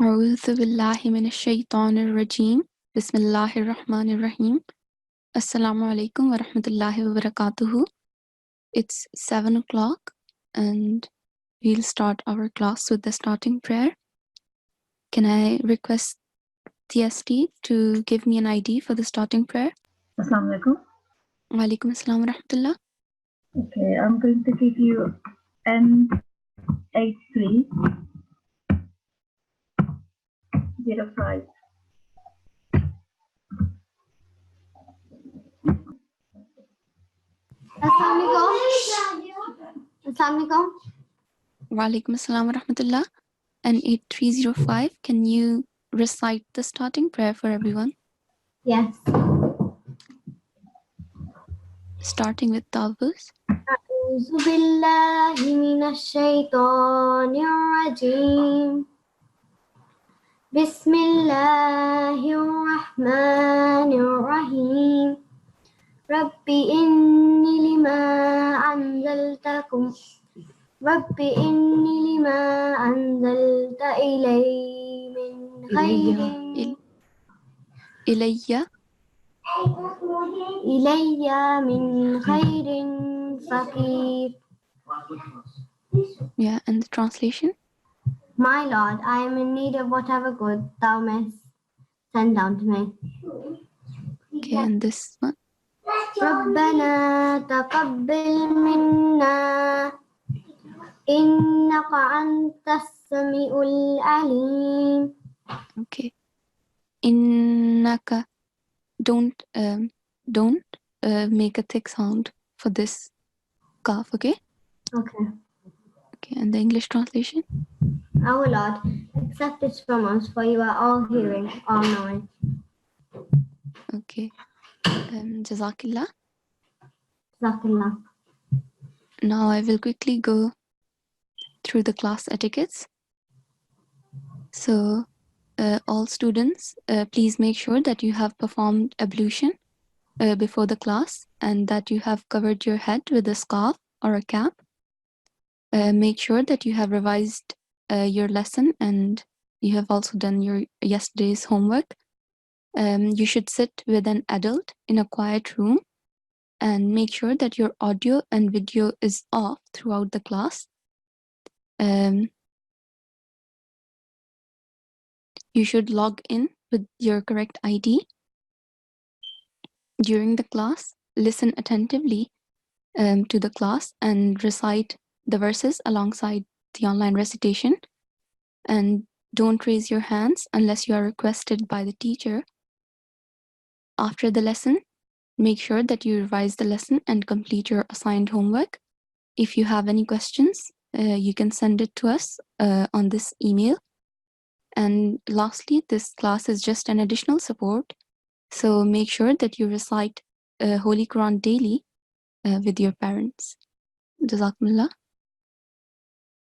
أعوذ بالله من الشيطان الرجيم بسم الله الرحمن الرحيم Assalamu alaikum wa rahmatullahi wa barakatuhu. It's 7 o'clock and we'll start our class with the starting prayer. Can I request TST to give me an ID for the starting prayer? Assalamu alaikum. Wa alaikum assalam wa rahmatullah. Okay, I'm going to give you N8305. Assalamualaikum. Wa alaikum assalam wa rahmatullah. And 8305, can you recite the starting prayer for everyone? Yes. Starting with Tawbus. أعوذ بالله من الشيطان الرجيم. بسم الله الرحمن الرحيم. رب إني لما أنزلت إلي من خير إلي من خير فقير. Yeah, and the translation? My Lord, I am in need of whatever good thou mayst send down to me. Okay, and this one? ربنا تقبل منا إنك أنت السميع العليم. Okay. Innaka. Don't make a thick sound for this kaf, okay? Okay. Okay, and the English translation? Our Lord, accept it from us, for you are all hearing, all knowing. Okay. Jazakillah. Jazakallah. Now I will quickly go through the class etiquettes. So, all students, please make sure that you have performed ablution before the class and that you have covered your head with a scarf or a cap. Make sure that you have revised your lesson and you have also done your yesterday's homework. You should sit with an adult in a quiet room and make sure that your audio and video is off throughout the class. You should log in with your correct ID. During the class, listen attentively to the class and recite the verses alongside the online recitation. And don't raise your hands unless you are requested by the teacher. After the lesson, make sure that you revise the lesson and complete your assigned homework. If you have any questions, you can send it to us on this email. And lastly, this class is just an additional support. So make sure that you recite Holy Quran daily with your parents. Jazakumullah.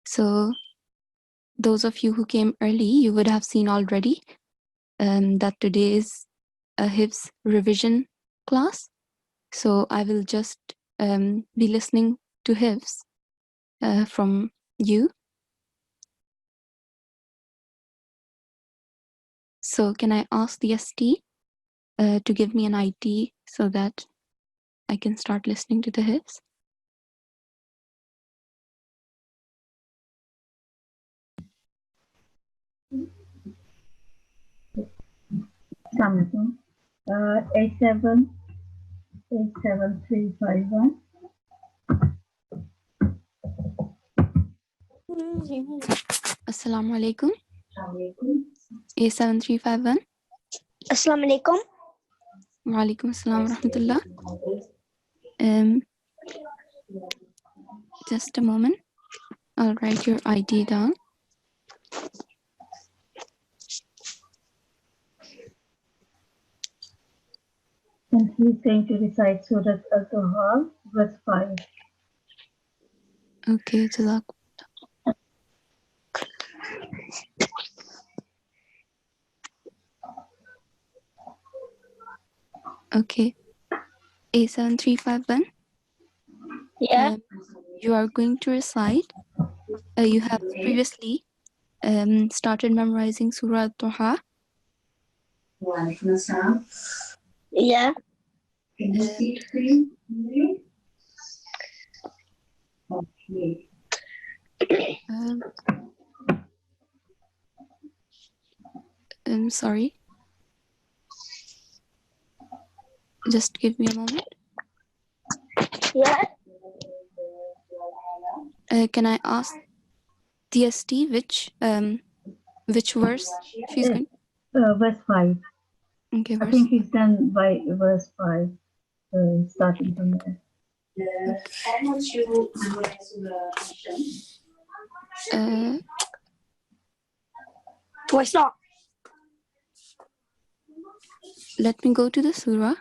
So those of you who came early, you would have seen already that today is a Hifz revision class. So I will just be listening to Hifz from you. So can I ask the ST to give me an ID so that I can start listening to the Hifz? Assalamu alaikum. 87351. Assalamu alaikum. A7351. Assalamu alaikum. Wa alaikum assalam wa rahmatullah. Just a moment. I'll write your ID down. And he's going to recite Surah Al-Duha, verse 5. Okay, Jazak. Okay. A7351. Yeah. You are going to recite. You have previously started memorizing Surah Al-Duha? Yeah. Can you speak, please? Okay. Sorry. Just give me a moment. Yeah. Can I ask DST which verse she's going? Verse 5. Okay, I verse. think he's done by verse 5, starting from there. Do I start? Let me go to the surah.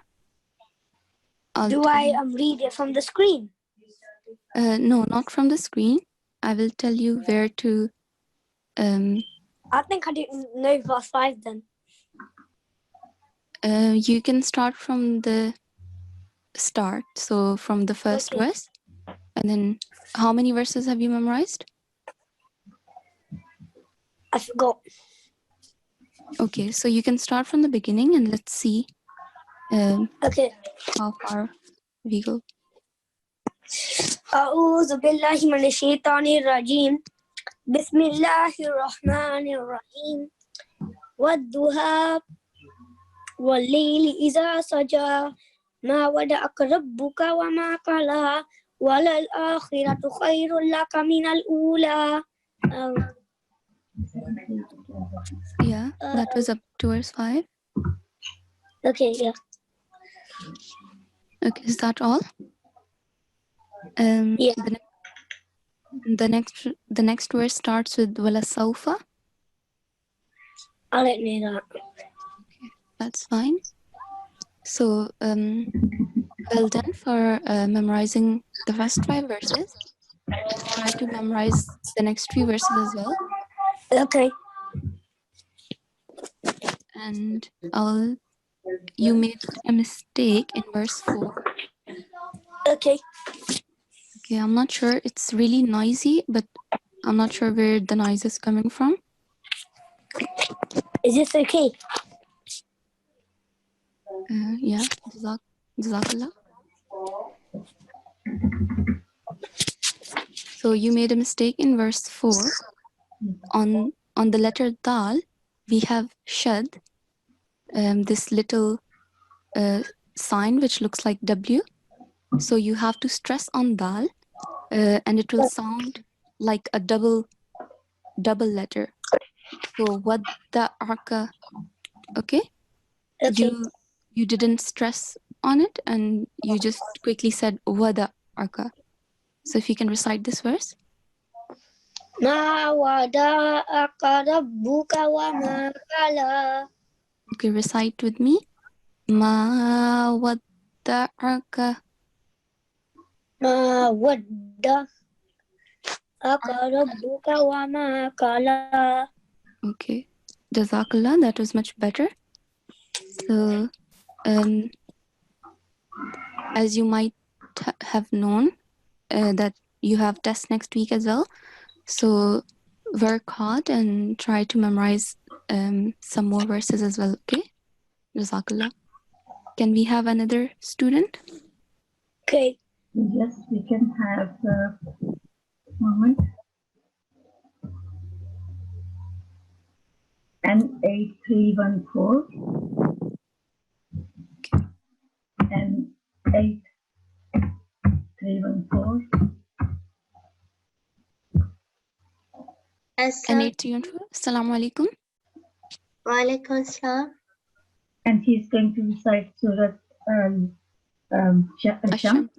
Do I read it from the screen? No, not from the screen. I will tell you where to. I think I didn't know verse 5 then. You can start from the start, so from the first Okay. verse, and then how many verses have you memorized? I forgot. Okay, so you can start from the beginning, and let's see Okay. how far we go. أعوذ بالله من الشيطان الرجيم بسم الله الرحمن الرحيم والضحى والليل إذا سجى ما ودعك ربك وما قلى وللآخرة خير لك من الأولى. Yeah, that was up to verse 5. Okay, yeah. Okay, is that all? Yeah. The next verse starts with wala sawfa. I don't know that. That's fine. So, well done for memorizing the first 5 verses. Try to memorize the next 3 verses as well. Okay. And you made a mistake in verse 4. Okay. Okay, I'm not sure. It's really noisy, but I'm not sure where the noise is coming from. Is this okay? Yeah, Jazakallah. So you made a mistake in verse 4. On the letter Dal, we have Shad, this little sign which looks like W. So you have to stress on Dal, and it will sound like a double letter. So Wadda Arka, okay? Okay. You didn't stress on it, and you just quickly said Wada Arka. So if you can recite this verse. ما ودعك ربك وما قلى. Okay, recite with me. Ma wadda'aka. ما ودعك ربك وما قلى. Okay, Jazakallah, that was much better. So, as you might have known, that you have tests next week as well. So work hard and try to memorize some more verses as well, okay? Jazakallah. Can we have another student? Okay. Yes, we can have moment. N8314 N8314. N8314. Assalamu alaikum. Walaikum salam. And he's going to recite Surah Shams. Asham.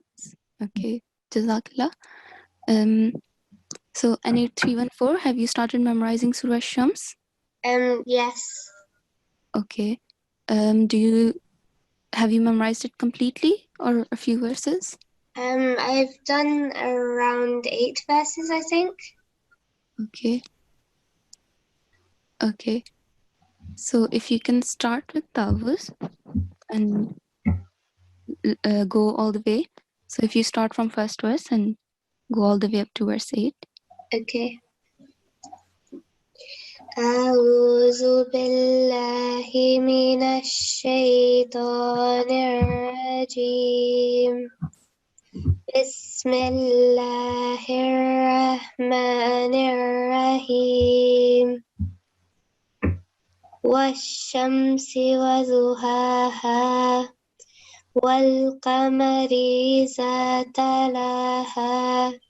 Okay, Jazakallah. So N8314, have you started memorizing Surah Shams? Yes. Okay. Have you memorized it completely or a few verses? I've done around 8 verses, I think. Okay. Okay. So if you can start with Tawuz and go all the way. So if you start from first verse and go all the way up to verse 8. Okay. أعوذ بالله من الشيطان الرجيم بسم الله الرحمن الرحيم والشمس وضحاها والقمر إذا تلاها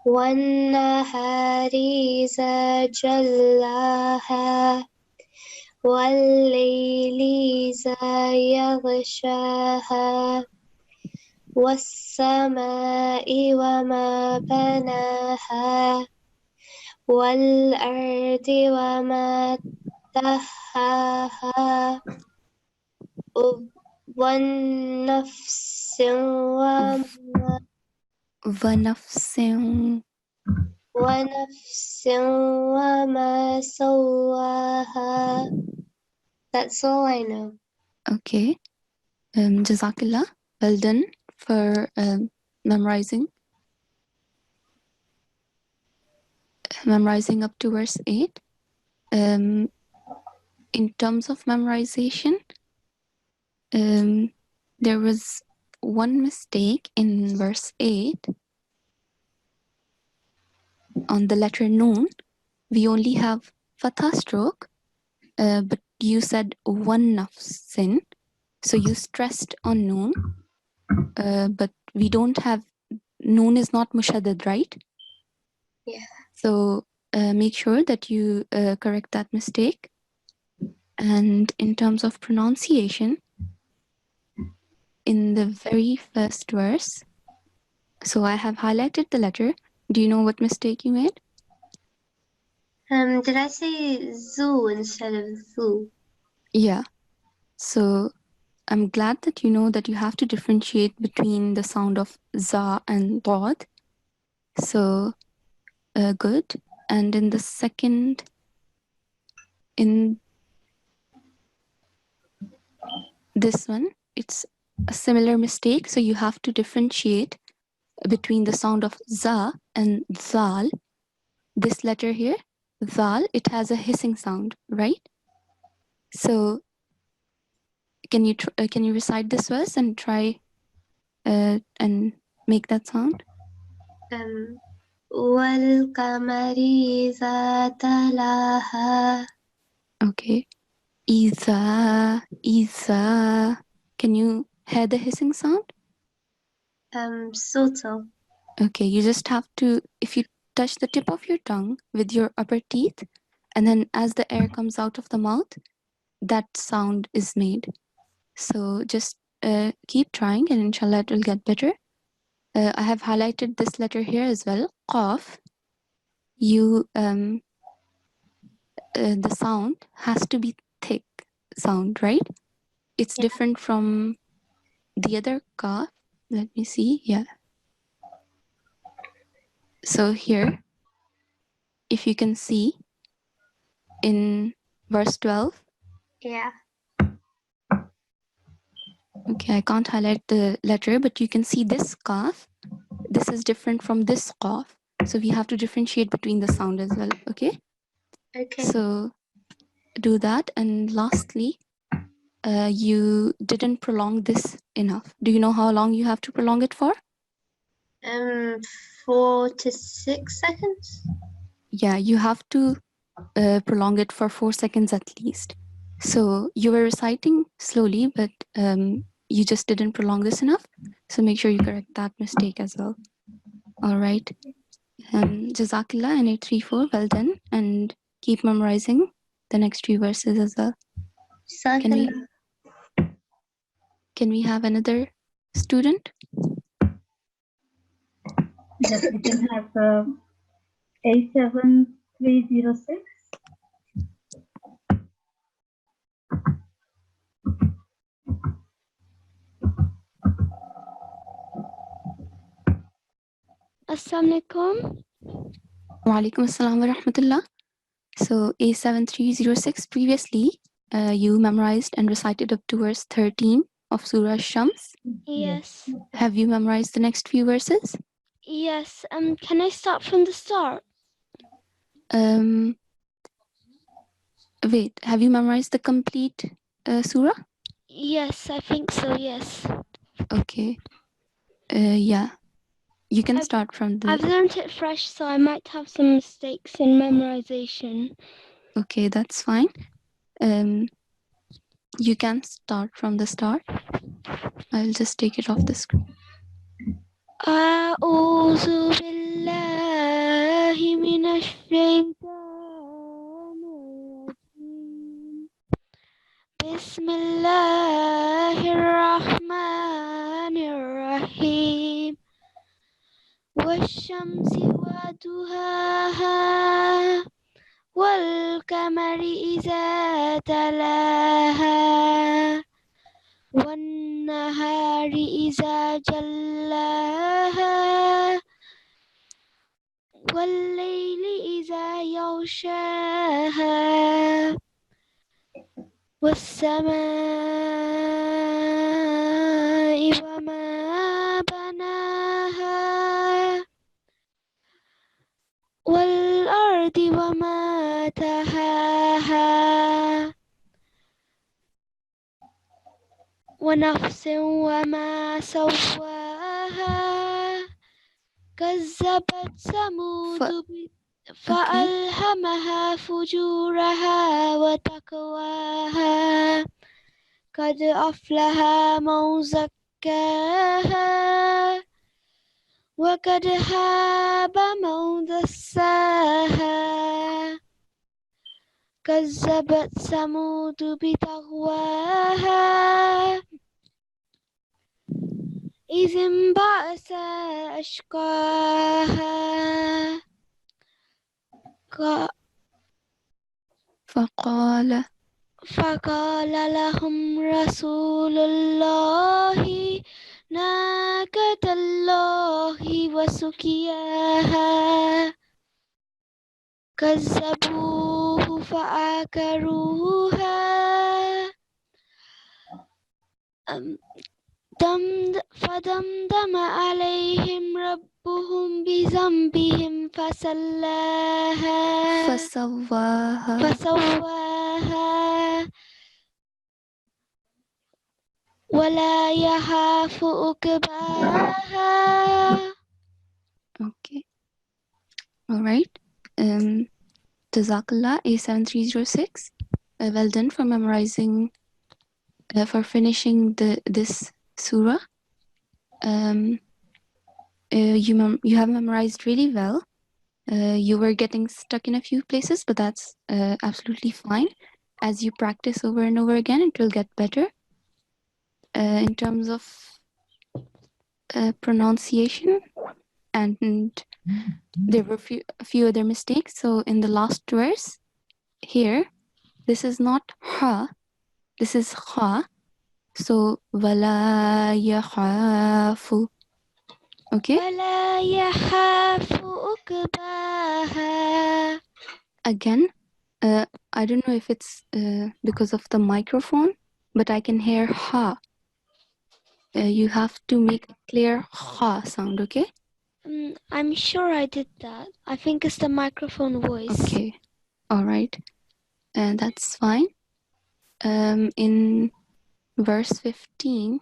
والنهار إذا جلاها والليل إذا يغشاها والسماء وما بناها والأرض وما طحاها والنفس ونفس. وما سواها. That's all I know. Okay. Jazakallah. Well done for memorizing up to verse 8. In terms of memorization, there was one mistake in verse 8. On the letter noon, we only have fatha stroke, but you said one nafsin, so you stressed on noon, but we don't have, noon is not mushaddad, right? Yeah. So make sure that you correct that mistake. And in terms of pronunciation, in the very first verse, so I have highlighted the letter. Do you know what mistake you made? Did I say zoo instead of zoo? Yeah. So I'm glad that you know that you have to differentiate between the sound of za and dad. So good. And in the second, in this one, it's a similar mistake. So you have to differentiate between the sound of za and zal. This letter here, zal, it has a hissing sound, right? So can you recite this verse and try and make that sound? وَالْقَمَرِ إِذَا تَلَاهَا. Okay. Iza. Can you hear the hissing sound? Sort of. Okay, you just have to, if you touch the tip of your tongue with your upper teeth, and then as the air comes out of the mouth, that sound is made. So just keep trying, and inshallah it will get better. I have highlighted this letter here as well, qaf. You, the sound has to be thick sound, right? It's different from the other kaf. Let me see. Yeah. So here, if you can see in verse 12. Yeah. Okay, I can't highlight the letter, but you can see this kaf. This is different from this qaf. So we have to differentiate between the sound as well. Okay. Okay. So do that. And lastly, you didn't prolong this enough. Do you know how long you have to prolong it for? 4 to 6 seconds. Yeah, you have to prolong it for 4 seconds at least. So you were reciting slowly, but you just didn't prolong this enough. So make sure you correct that mistake as well. All right. Jazakallah and 834, well done. And keep memorizing the next few verses as well. Can we have another student? Yes, we can have 87306. Assalamu alaikum. Wa alaikum assalam wa rahmatullah. So A7306, previously you memorized and recited up to verse 13 of Surah Shams. Yes. Have you memorized the next few verses? Yes. Can I start from the start? Wait, have you memorized the complete surah? Yes, I think so, yes. Okay. Yeah. You can I've- start from I've the... learnt it fresh, so I might have some mistakes in memorization. Okay, that's fine. You can start from the start. I'll just take it off the screen. أعوذ بالله من الشيطان الرجيم بسم الله الرحمن الرحيم والشمس وضحاها والقمر إذا تلاها والنهار إذا جلاها والليل إذا يغشاها والسماء وما بناها والأرض وما طحاها ونفس وما سواها كذبت ثمود فألهمها فجورها وتقواها قد أفلح من زكاها وقد خاب من دساها كذبت ثمود بطغواها إذ انبعث أشقاها فقال لهم رسول الله ناقة الله وسقياها كذبوه فعقروها فدمدم عليهم ربهم بذنبهم فسواها ولا يخاف عقباها. Okay. All right. Jazakallah A7306. Well done for memorizing, for finishing this surah. You have memorized really well. You were getting stuck in a few places, but that's absolutely fine. As you practice over and over again, it will get better. In terms of pronunciation, and there were a few other mistakes. So in the last verse here, this is not ha, this is kha. So wala yakhafu. Okay. ولا يخاف عقباها. Again, I don't know if it's because of the microphone, but I can hear ha. You have to make a clear ha sound, okay? I'm sure I did that. I think it's the microphone voice. Okay. All right. That's fine. In verse 15,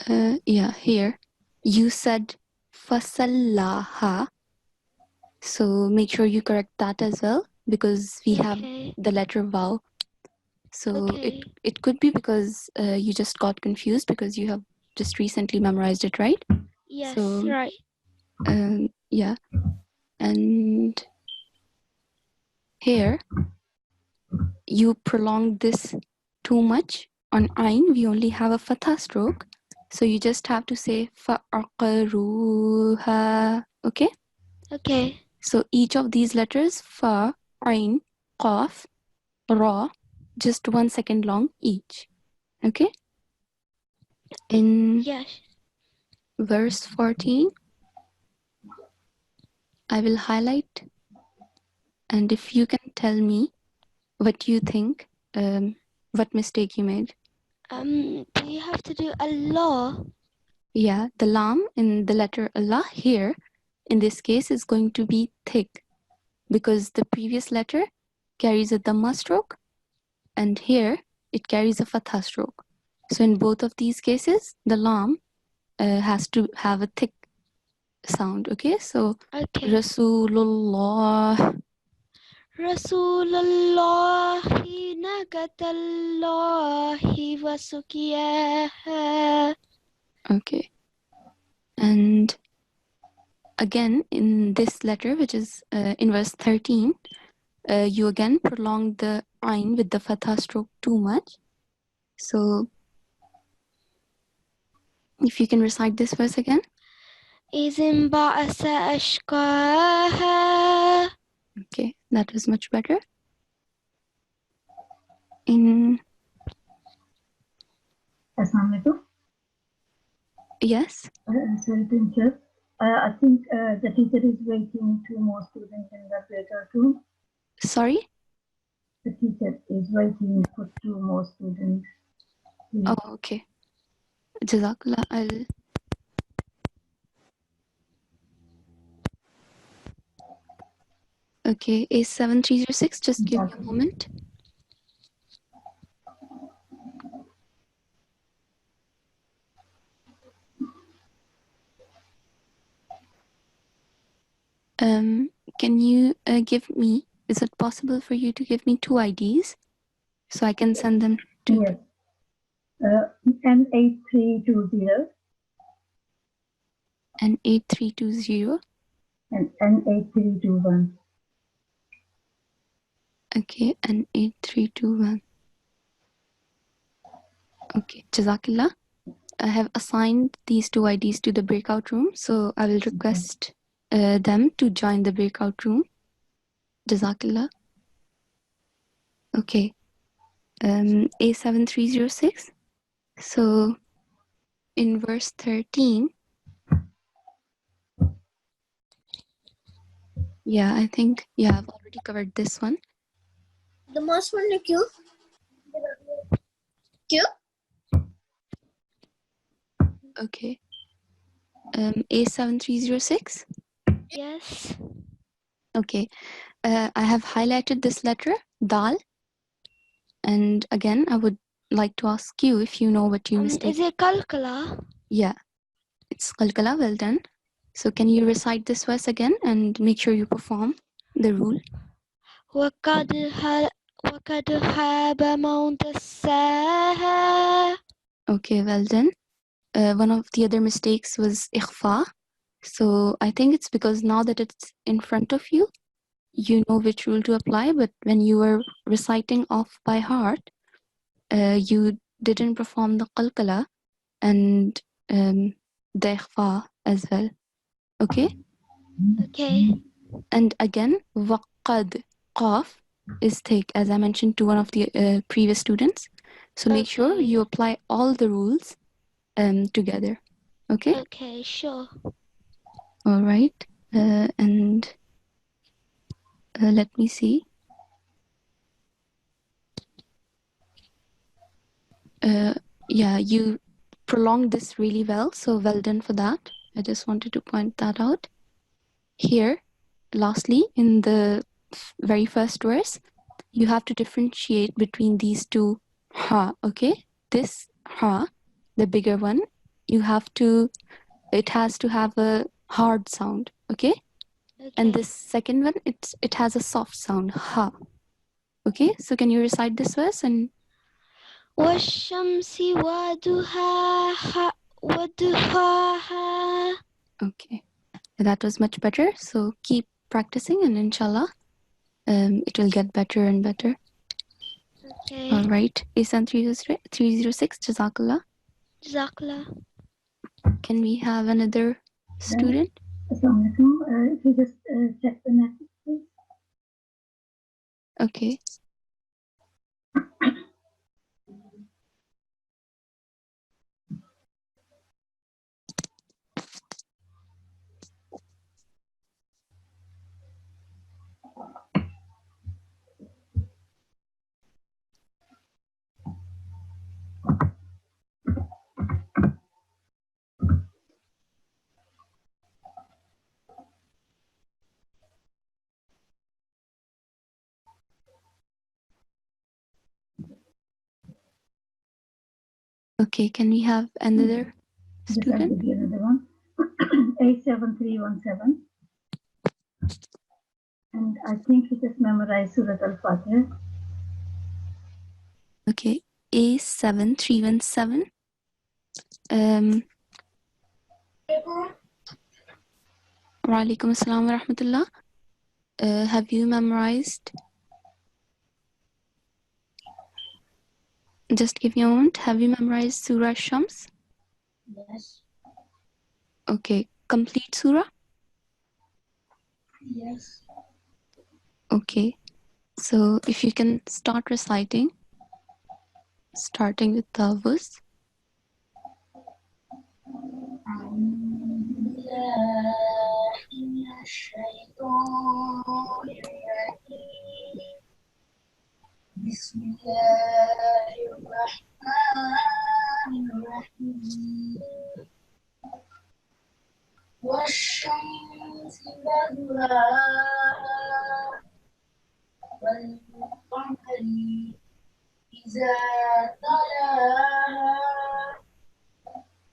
here, you said fasallaha. So make sure you correct that as well, because we have the letter vowel. So it could be because you just got confused because you have just recently memorized it, right? Yes, so, right. Yeah. And here, you prolonged this too much. On ayn, we only have a fatha stroke. So you just have to say fa'aqaruha. Okay? Okay. So each of these letters, fa, ayn, qaf, ra, just 1 second long each. Okay? In verse 14, I will highlight, and if you can tell me what you think, what mistake you made. Do you have to do Allah? Yeah, the lam in the letter Allah here, in this case is going to be thick because the previous letter carries a dhamma stroke and here it carries a fatha stroke. So in both of these cases, the lam has to have a thick sound. Okay, so Okay. Rasulullah. Rasulullahi nagatallahi wasukiyaha. Okay, and again in this letter, which is in verse 13, you again prolong the ayn with the fatha stroke too much. So if you can recite this verse again. Izin ba'asa ashkaha. Okay, that was much better. In Assalamu alaikum. yes, Sorry to interrupt. I think the teacher is waiting 2 more students in the breakout room. sorry. The teacher is waiting for 2 more students. Please. Oh, okay. Jazakallah. Okay, A7306, just give me a moment. Can you give me, is it possible for you to give me 2 IDs so I can send them to Yes. N8320 N8320? and N8321. Okay, N8321. Okay, Jazakallah. I have assigned these 2 IDs to the breakout room, so I will request them to join the breakout room. Jazakallah. Okay. A7306. So in verse 13, yeah, I think, yeah, I've already covered this one. The most one the queue. Okay. A7306. Yes. Okay. I have highlighted this letter, dal. And again, I would like to ask you if you know what you mistake. Is it kalkala? Yeah, it's qalqala, well done. So can you recite this verse again and make sure you perform the rule? وَقَدْ خَابَ مَنْ دَسَّاهَا. Okay, well done. One of the other mistakes was ikhfa. So I think it's because now that it's in front of you, you know which rule to apply, but when you were reciting off by heart, you didn't perform the qalqala and the ikhfa as well. Okay? Okay. And again, waqad, qaf is thick, as I mentioned to one of the previous students. So make sure Okay. you apply all the rules together. Okay? Okay, sure. All right. And let me see. Yeah, you prolonged this really well. So well done for that. I just wanted to point that out. Here, lastly, in the very first verse, you have to differentiate between these two ha, okay? This ha, the bigger one, it has to have a hard sound, okay? And this second one, it has a soft sound, ha. Okay, so can you recite this verse? And وَالشَّمْسِ وَضُحَاهَا. okay, that was much better. So keep practicing and inshallah, it will get better and better. Okay. All right, Isan 306, Jazakallah. Jazakallah. Can we have another student? Assalamu alaikum. If you just check the message, please. Okay. Okay, can we have another Just I'll student? give you another one. 87317. And I think he just memorized Surat Al-Fatiha. Okay, A7317. Wa alaikum assalam wa rahmatullah. Have you memorized? Just give me a moment. Have you memorized Surah Shams? Yes. Okay, complete Surah? Yes. Okay, so if you can start reciting, starting with the verse. بسم الله الرحمن الرحيم والشمس وضحاها والقمر إذا تلاها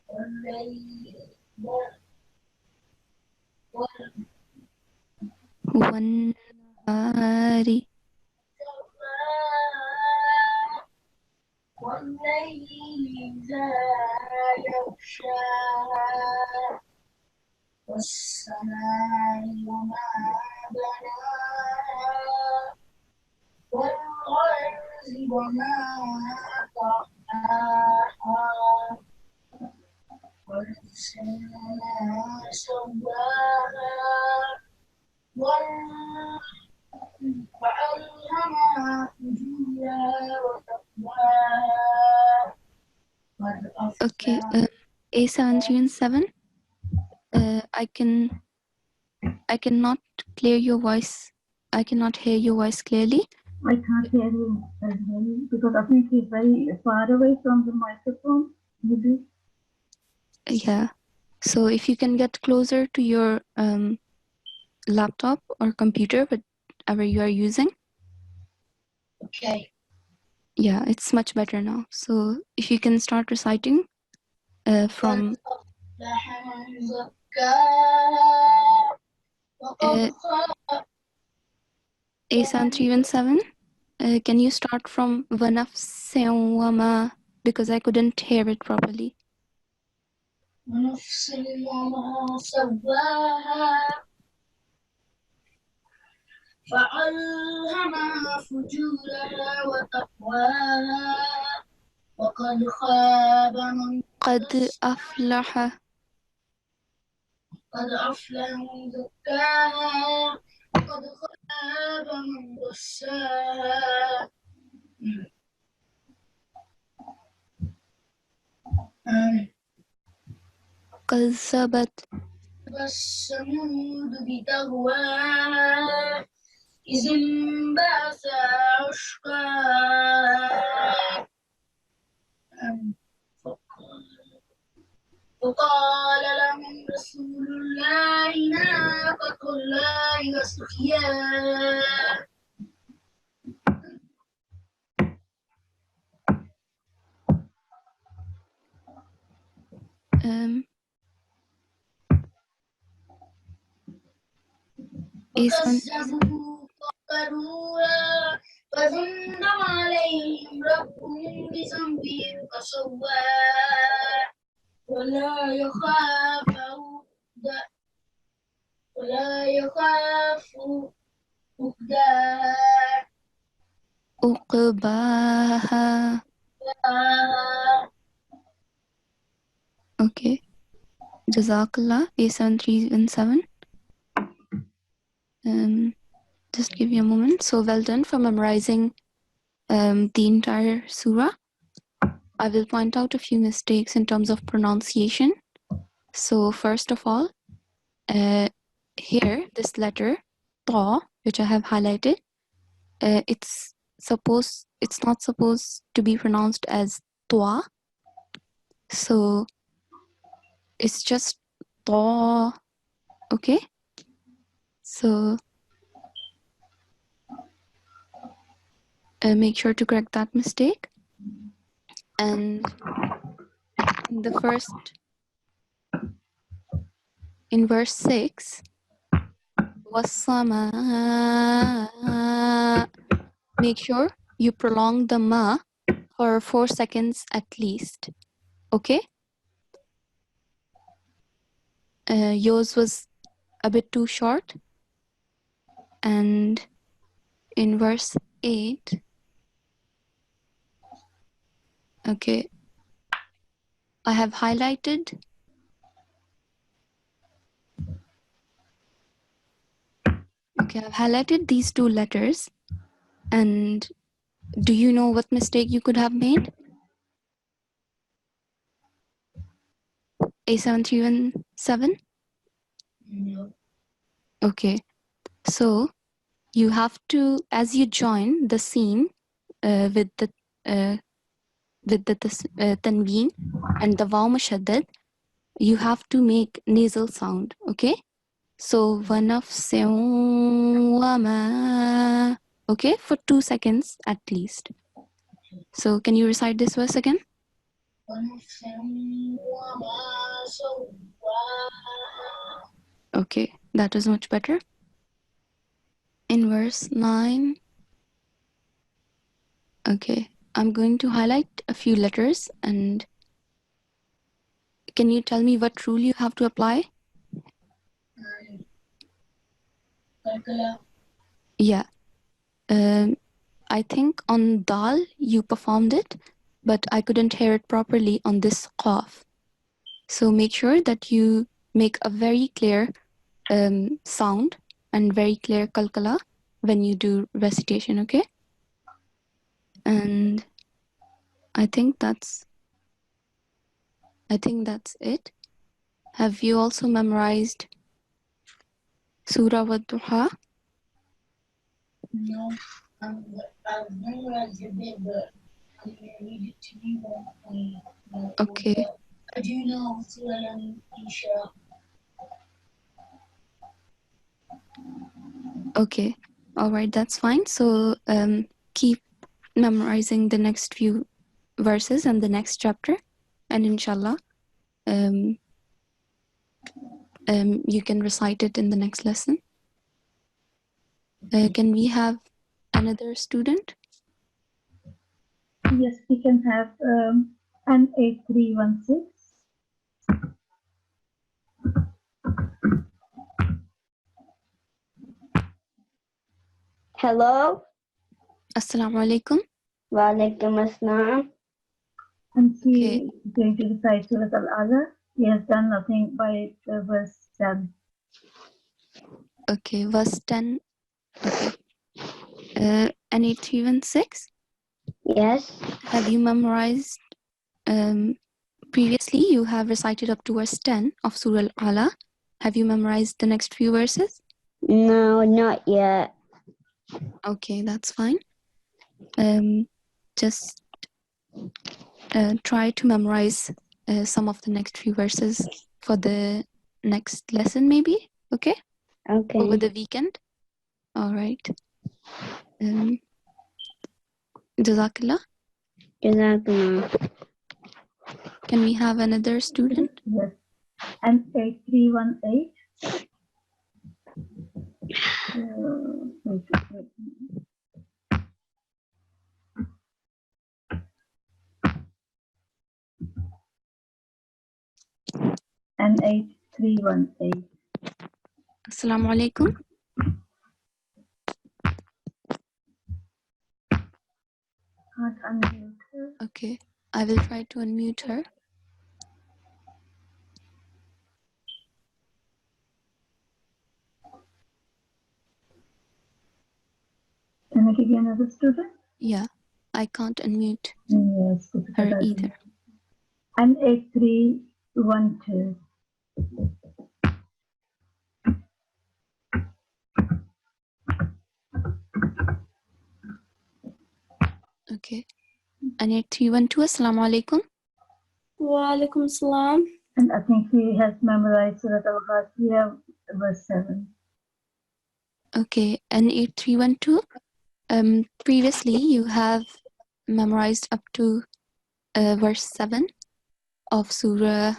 والليل والنهار والليل إذا يغشاها والسماء وما بناها والأرض وما طحاها والسماء سواها وألهمها فجورها وتقواها قد Okay, أفلح A7317. I cannot clear your voice. I cannot hear your voice clearly. I can't hear him as well because I think he's very far away from the microphone. Maybe. Yeah. So if you can get closer to your laptop or computer, whatever you are using. Okay. Yeah, it's much better now. So if you can start reciting from أفلح من زكاها وقد خاب A7317. Can you start from وَنَفْسٍ وَمَا, because I couldn't hear it properly. ونفس وما سواها فألهمها فجورها وتقواها وقد خاب من قد أفلح قد أفلح من زكاها وقد خاب من دساها كذبت والثمود بتقواها إذ انبعث أشقاها فقال لهم رسول الله ناقة الله وسقياها وكذبوا فقروها فظن عليهم ربهم بذنبهم فسواها ولا يخاف عقباها عقباها. Okay. Jazakallah. A7317. Just give me a moment. So well done for memorizing the entire surah. I will point out a few mistakes in terms of pronunciation. So first of all, here, this letter, ta, which I have highlighted, it's not supposed to be pronounced as twa. So it's just ta, okay? So make sure to correct that mistake. And in the first, in verse 6, وَالسَّمَاءِ. Make sure you prolong the ma for 4 seconds at least. Okay? Yours was a bit too short. And in verse 8, okay, I have highlighted. Okay, I've highlighted these 2 letters. And do you know what mistake you could have made? A7317? No. Okay, so you have to, as you join the scene with the tanween and the waw mushaddad, you have to make nasal sound. Okay, so وَنَفْسٍ وَمَا. Okay, for 2 seconds at least. So can you recite this verse again? وَنَفْسٍ وَمَا سَوَّاهَا. Okay, that is much better. In verse 9, okay, I'm going to highlight a few letters, and can you tell me what rule you have to apply? Kalkala. Yeah, I think on dal you performed it, but I couldn't hear it properly on this qaf. So make sure that you make a very clear sound and very clear kalkala when you do recitation, okay? And I think that's it. Have you also memorized Surah Wad-Duha? No, I've memorized a bit, but I'm going to read it to you when Okay. I do know Surah Al-Isha. Okay, all right, that's fine. So keep memorizing the next few verses and the next chapter, and inshallah you can recite it in the next lesson. Can we have another student? Yes, we can have N8316. Hello. Assalamu alaikum. Wa alaikum assalam. And he Okay. is going to recite Surah Al-Ala. He has done nothing by verse 10. Okay, verse 10. Okay. N8316. Yes. Have you memorized? Previously, you have recited up to verse 10 of Surah Al-Ala. Have you memorized the next few verses? No, not yet. Okay, that's fine. Just try to memorize some of the next few verses for the next lesson, maybe. Okay? Okay. Over the weekend. All right. Jazakallah. Jazakumullah. Can we have another student? Yes. N8318. Wait. N8318. Assalamu alaikum. Can't unmute her. Okay, I will try to unmute her. Can I give you another student? Yeah, I can't unmute Yes. her either. N8312. Okay. And 8312. Assalamu alaikum. Wa alaikum salam. And I think he has memorized Surah Al-Ghashiyah, verse 7. Okay, and 8312. Previously you have memorized up to verse 7 of Surah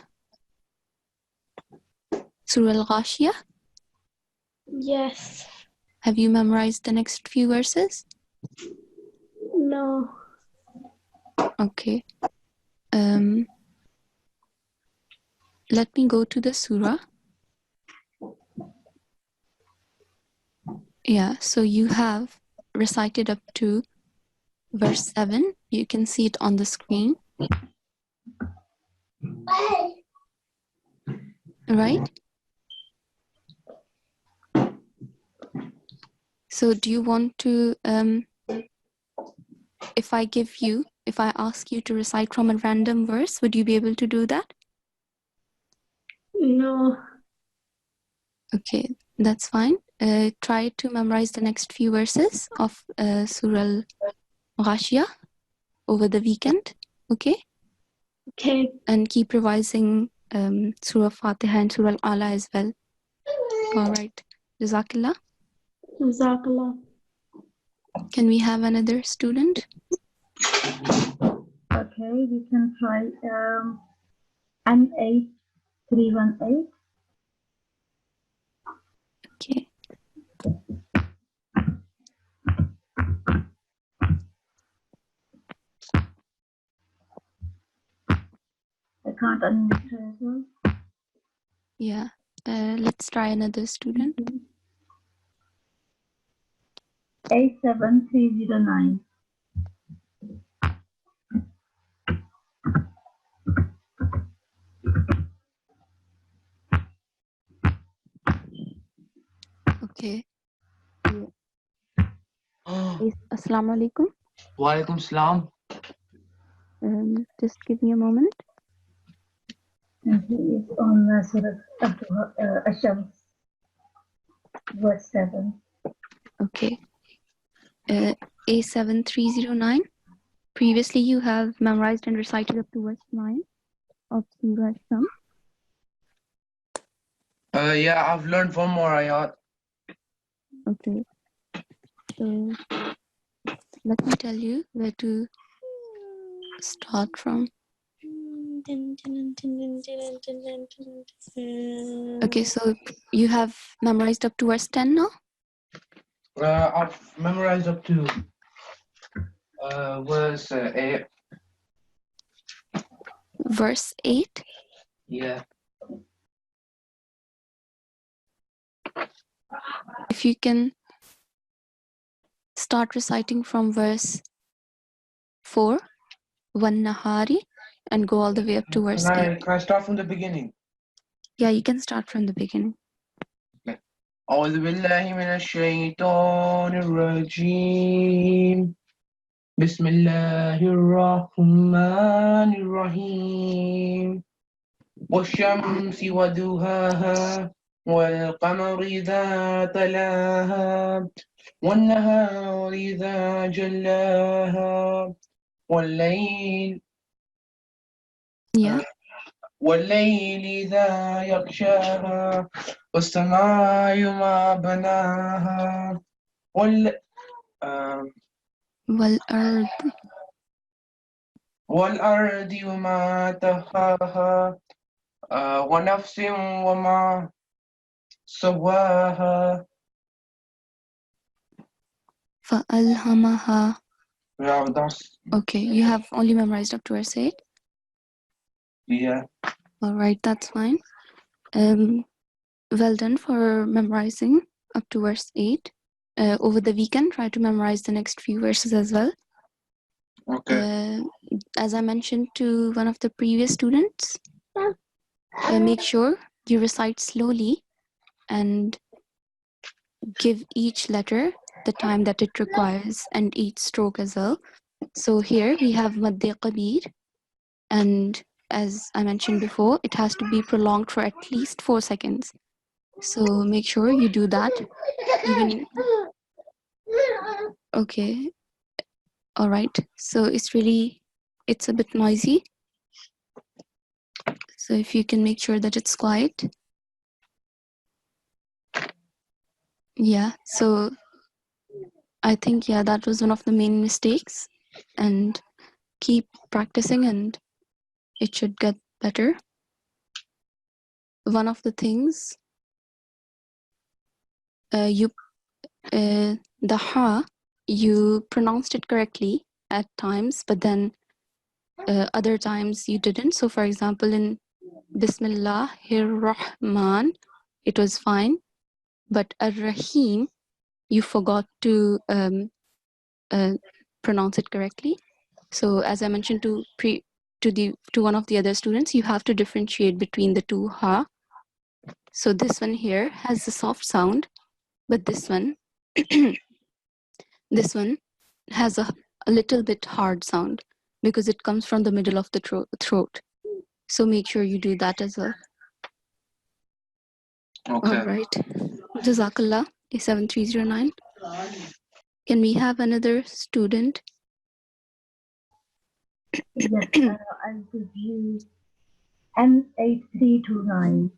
Al-Ghashiyah? Yes. Have you memorized the next few verses? No. Okay. Let me go to the surah. Yeah, so you have recited up to verse 7. You can see it on the screen. Right? So do you want to, if I ask you to recite from a random verse, would you be able to do that? No. Okay, that's fine. Try to memorize the next few verses of Surah Al-Ghashiyah over the weekend, okay? Okay. And keep revising Surah Fatiha and Surah Al-Ala as well. All right. Jazakallah. Jazakallah. Can we have another student? Okay, we can try N8318. Okay. I can't unmute her as well. Yeah. Let's try another student. A7309. Okay. Assalamu alaikum. Walaikum salam. Just give me a moment. And he is on Nasirat Ashams, verse 7. Okay. A7309. Previously, you have memorized and recited up to verse 9 of Surah Shams. Yeah, I've learned one more ayat. Okay. So let me tell you where to start from. Okay, so you have memorized up to verse 10 now? I've memorized up to verse 8. Verse 8? Yeah. If you can start reciting from verse 4, Wan Nahari, and go all the way up to verse 8. Can I start from the beginning? Yeah, you can start from the beginning. أعوذ بالله من الشيطان الرجيم بسم الله الرحمن الرحيم والشمس وضحاها والقمر إذا تلاها والنهار إذا جلاها والليل Yeah. والليل إذا يغشاها والسماء ما بناها والأرض وما طحاها ونفس وما سواها فَأَلْهَمَهَا. Yeah, that's... Okay, you have only memorized up to verse 8? Yeah. All right, that's fine. Well done for memorizing up to verse 8. Over the weekend, try to memorize the next few verses as well. Okay. As I mentioned to one of the previous students, make sure you recite slowly and give each letter the time that it requires and each stroke as well. So here we have Madde Qabir, and as I mentioned before, it has to be prolonged for at least 4 seconds. So make sure you do that. Even okay. All right. So it's a bit noisy. So if you can make sure that it's quiet. Yeah. So I think, yeah, that was one of the main mistakes, and keep practicing and it should get better. One of the things, the ha, you pronounced it correctly at times, but then other times you didn't. So for example, in Bismillahir Rahman, it was fine, but Ar-Rahim, you forgot to pronounce it correctly. So as I mentioned to one of the other students, you have to differentiate between the two ha. So this one here has a soft sound, but this one this one has a little bit hard sound because it comes from the middle of the throat. So make sure you do that as well. Okay. All right. Jazakallah, A7309. Can we have another student? Yes, I'll give you N8329.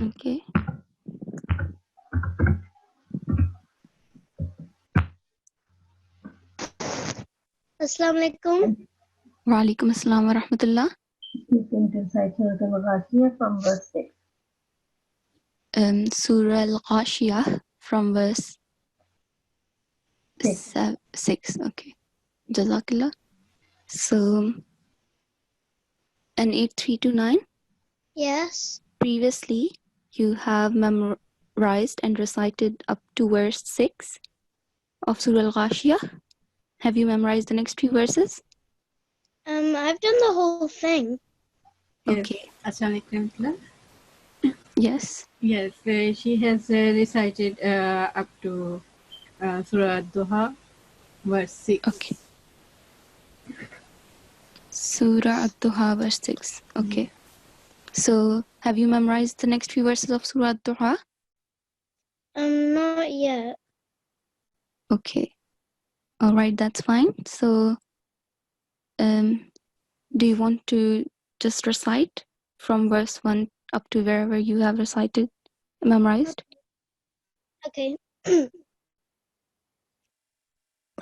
Okay. Assalamu alaikum. Wa alaikum assalam wa rahmatullah. He's going to recite Surah Al-Ghashiyah from verse 6. Surah Al-Ghashiyah from verse 6. Okay. Jazakallah. So, N8329. Yes. Previously, you have memorized and recited up to verse 6 of Surah Al-Ghashiyah. Have you memorized the next few verses? I've done the whole thing. Okay. Assalamu alaikum. Yes. Yes, she has recited up to Surah Ad-Duha, verse 6. Okay. Surah Ad-Duha, verse 6. Okay. So, have you memorized the next few verses of Surah Ad-Duha? Not yet. Okay. All right, that's fine. So, do you want to just recite from verse 1 up to wherever you have recited, memorized? Okay.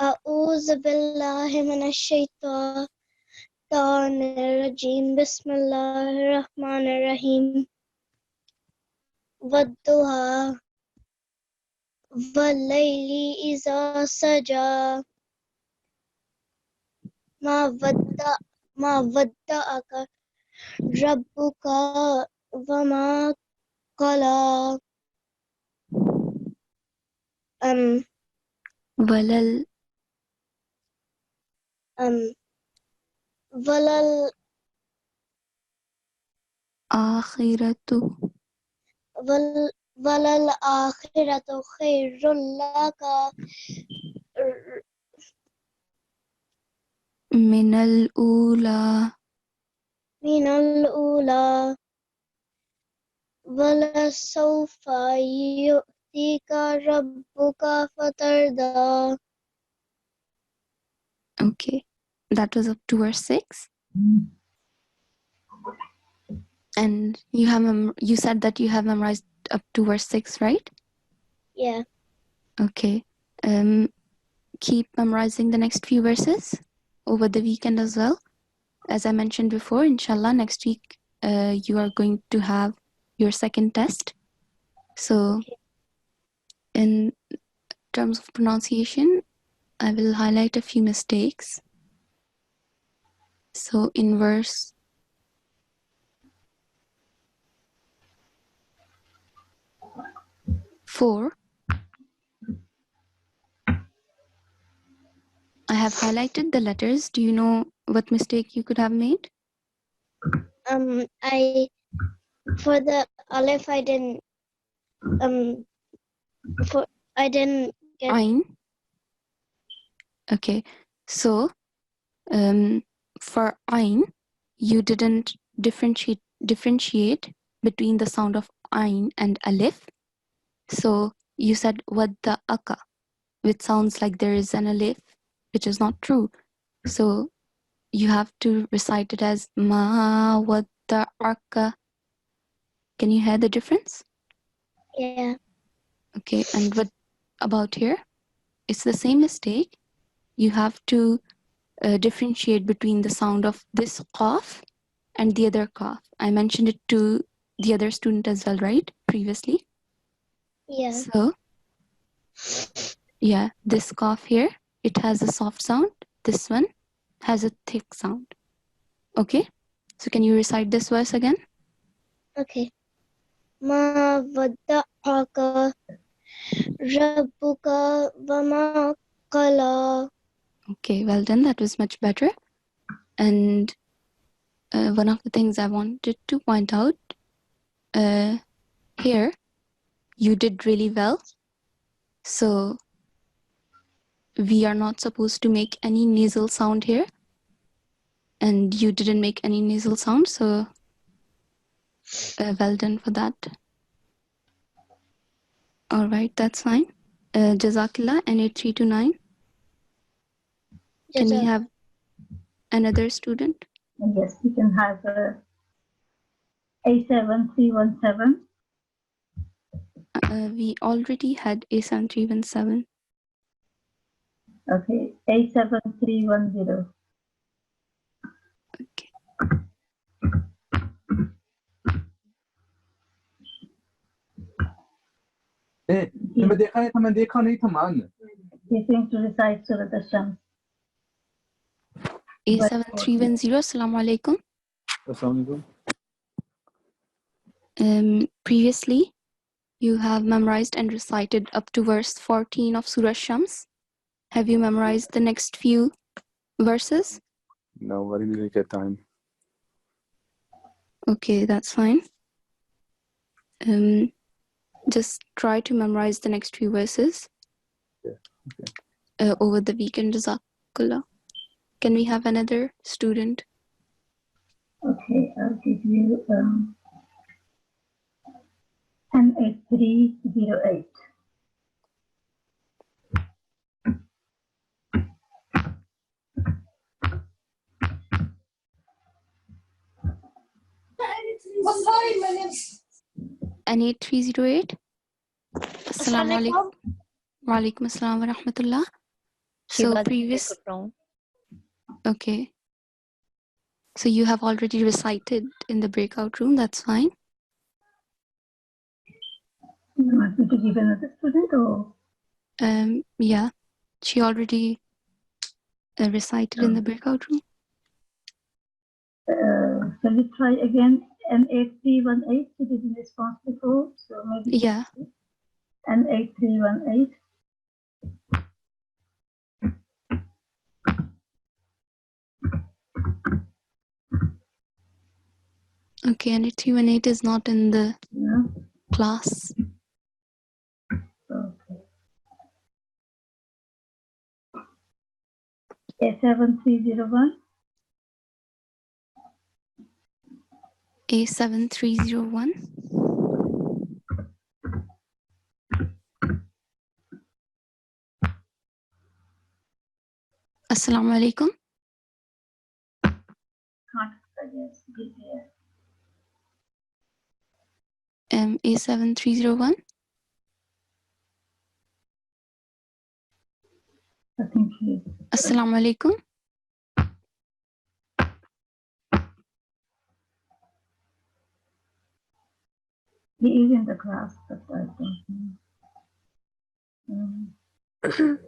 أعوذ بالله من الشيطان الرجيم بسم الله الرحمن الرحيم والضحى والليل إذا سجى ما ودعك ربك وما قلى Walal akhiratu وللآخرة خير لك minal ula. من الأولى ولسوف يؤتيك ربك فترضى. Okay. That was up to verse 6. And you have you said that you have memorized up to verse 6, right? Yeah. Okay. Keep memorizing the next few verses over the weekend as well. As I mentioned before, inshallah, next week you are going to have your second test. So, in terms of pronunciation, I will highlight a few mistakes. So, in verse 4, I have highlighted the letters. Do you know what mistake you could have made? For the Aleph I didn't get Ain. Okay. So, for Ain, you didn't differentiate between the sound of Ain and Alif. So, you said Wadda'aka, which sounds like there is an Alif, which is not true. So, you have to recite it as Ma Wadda'aka. Can you hear the difference? Yeah. Okay, and what about here? It's the same mistake. You have to differentiate between the sound of this qaf and the other cough. I mentioned it to the other student as well, right? Previously. Yeah. So, yeah, this cough here, it has a soft sound. This one has a thick sound. Okay? So can you recite this verse again? Okay. Ma wadda'aka rabbuka wa ma qala. Okay, well done. That was much better. And one of the things I wanted to point out here, you did really well. So we are not supposed to make any nasal sound here. And you didn't make any nasal sound. So well done for that. All right, that's fine. Jazakillah, NA329. Can we have another student? Yes, we can have A7317. We already had A7317. Okay, A7310. Okay. He seems to recite Surah Al-Shams. A7310, Assalamu alaikum. Previously, you have memorized and recited up to verse 14 of Surah Shams. Have you memorized the next few verses? No, I didn't really get time. Okay, that's fine. Just try to memorize the next few verses. Yeah, okay. Over the weekend. Jazakallah. Can we have another student? Okay, I'll give you N8308. N8308. Assalamu alaikum. Wa alaikum assalam wa rahmatullah. So previous. Okay. So you have already recited in the breakout room. That's fine. You want me to give another student or? Yeah. She already recited in the breakout room. Shall we try again? N8318. She didn't respond before, so maybe. Yeah. N8318. Okay, and N8318 is not in the class. Okay. A7301. A7301. Assalamu alaikum. A7301. I think he. Assalamu alaikum. He is in the class, but I don't know.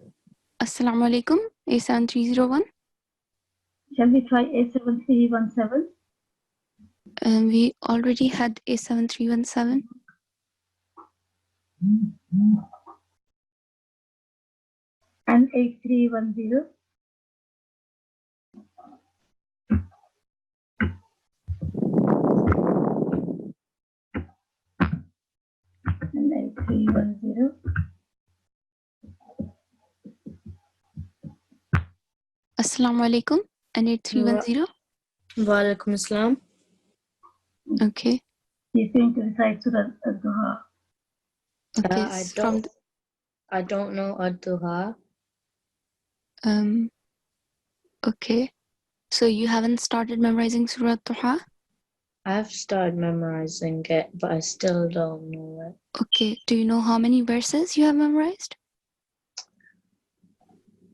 Assalamu alaikum. A7301. Shall we try A7317? We already had A7317. And A8310. And A310. Assalamu alaikum. And A310. Wa alaikum assalam. Okay. He's going to recite Surah Al-Duha. Okay. I don't know Ad-Duha. Okay. So you haven't started memorizing Surah Al-Duha? I've started memorizing it, but I still don't know it. Okay. Do you know how many verses you have memorized?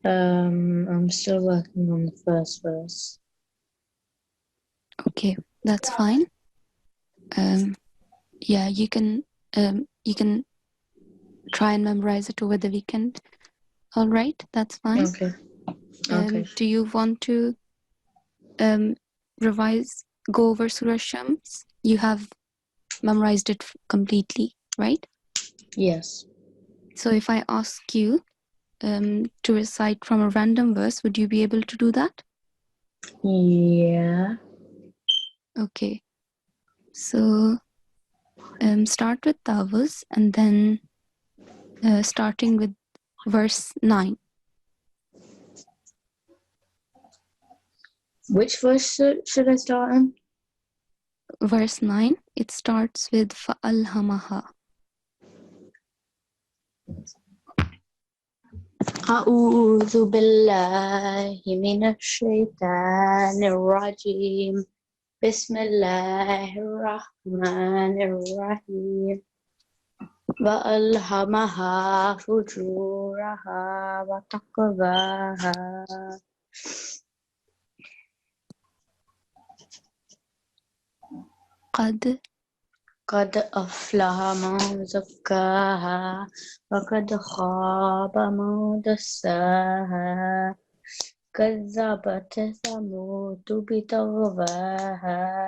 I'm still working on the first verse. Okay. That's fine. Yeah, you can try and memorize it over the weekend. All right, that's fine. Okay. Okay. Do you want to revise, go over Surah Shams? You have memorized it completely, right? Yes. So if I ask you to recite from a random verse, would you be able to do that? Yeah. Okay. So start with Tawuz and then starting with verse 9. Which verse should I start in? Verse 9, it starts with فَأَلْهَمَهَا. أعوذ بالله من الشيطان الرجيم بسم الله الرحمن الرحيم وألهمها فجورها وتقواها قد أفلح من زكاها وقد خاب من دساها كذبت ثمود بطغواها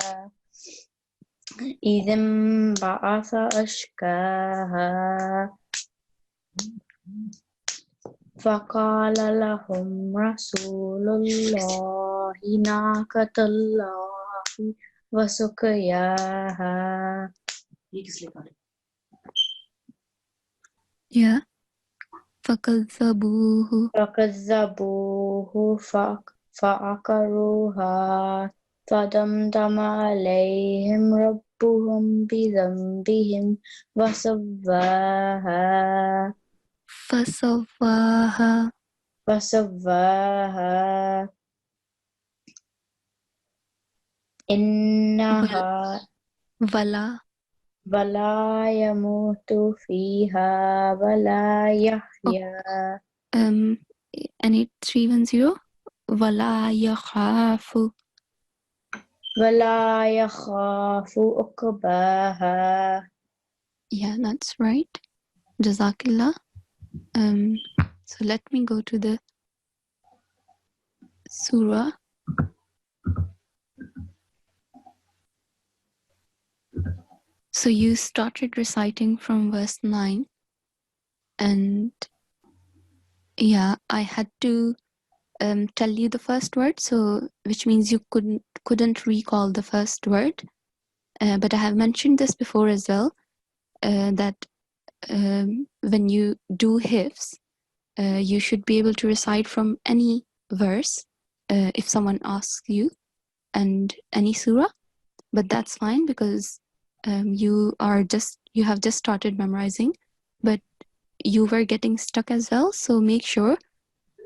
إذ انبعث أشقاها فقال لهم رسول الله ناقة الله وسقياها. Yeah. فكذبوه فعقروها فدمدم عليهم ربهم بذنبهم فسواها إنها ولا يموت فيها ولا يحيا. N8310 ولا يخاف عقباها. Yeah, that's right. Jazakillah. So let me go to the surah. So you started reciting from verse 9, and yeah, I had to tell you the first word, so which means you couldn't recall the first word. But I have mentioned this before as well, that when you do Hifz, you should be able to recite from any verse if someone asks you, and any surah. But that's fine because you have just started memorizing, but you were getting stuck as well. So make sure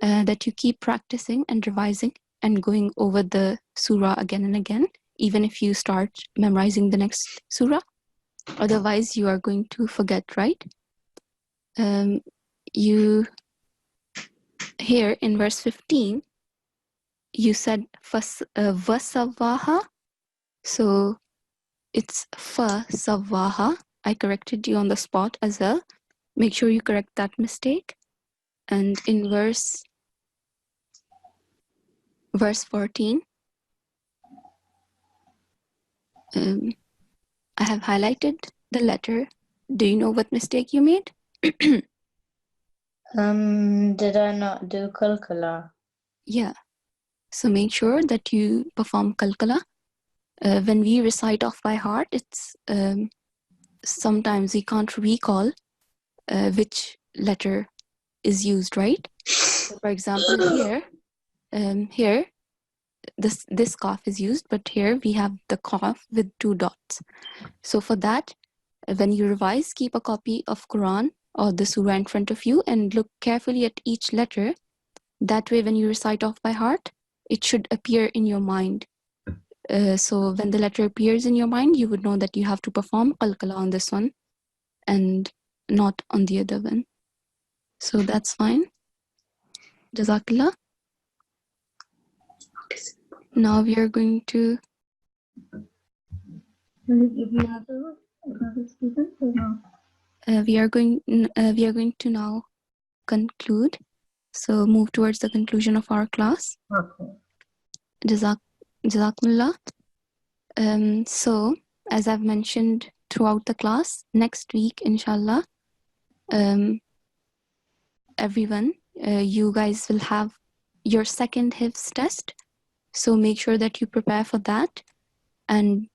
that you keep practicing and revising and going over the surah again and again, even if you start memorizing the next surah. Otherwise, you are going to forget, right? You here in verse 15, you said vasawaha, so it's fa-sawaha. I corrected you on the spot as well. Make sure you correct that mistake. And in verse 14, I have highlighted the letter. Do you know what mistake you made? Did I not do kalkala? Yeah. So make sure that you perform kalkala. When we recite off by heart, it's sometimes we can't recall which letter is used, right? So for example, here this qaf is used, but here we have the qaf with 2 dots. So for that, when you revise, keep a copy of Quran or the surah in front of you and look carefully at each letter. That way, when you recite off by heart, it should appear in your mind. So when the letter appears in your mind, you would know that you have to perform qalqala on this one and not on the other one. So that's fine. Jazakallah. Now we are going to Will you give me another student or no? We are going to now conclude. So move towards the conclusion of our class. Okay. Jazakumullah. So as I've mentioned throughout the class, next week, inshallah, everyone, you guys will have your second Hifz test. So make sure that you prepare for that. And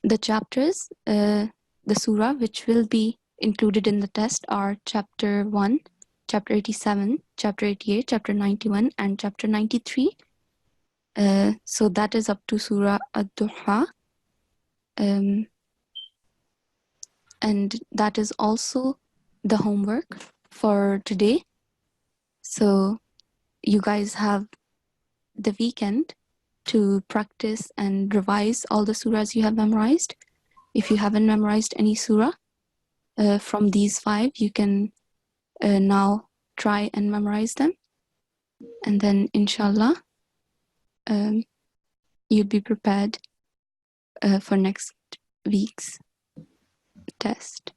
the chapters, the surah which will be included in the test are chapter 1, chapter 87, chapter 88, chapter 91, and chapter 93. So that is up to Surah Ad-Duha. And that is also the homework for today. So you guys have the weekend to practice and revise all the surahs you have memorized. If you haven't memorized any surah from these 5, you can now try and memorize them. And then inshallah, you'll be prepared for next week's test.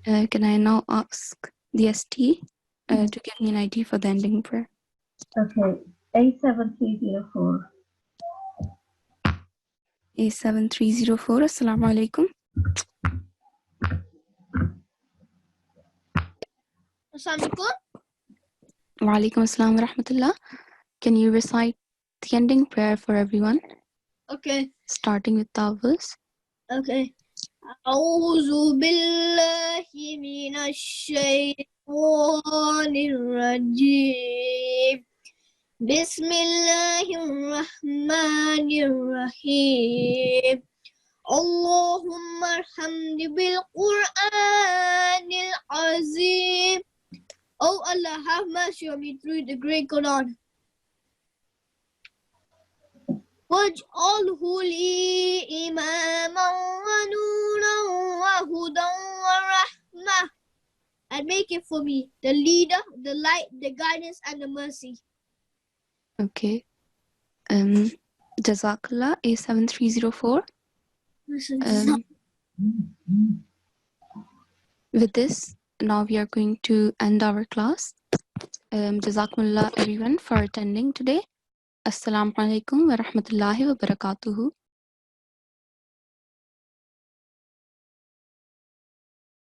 Can I now ask the ST to give me an ID for the ending prayer? Okay, A7304. A7304. Assalamu alaikum. Assalamualaikum. Wa alaikum assalam wa rahmatullah. Can you recite the ending prayer for everyone? Okay. Starting with Tawbas. Okay. أعوذ بالله من الشيطان الرجيم بسم الله الرحمن الرحيم اللهم ارحمني بالقرآن العظيم. Oh Allah, have mercy on me through the great Quran. واجعله لي إماما ونورا وهدى ورحمة, and make it for me the leader, the light, the guidance, and the mercy. Okay. Jazakallah, A7304. With this, now we are going to end our class. Jazakumullah everyone for attending today. Assalamu alaikum wa rahmatullahi wa barakatuhu.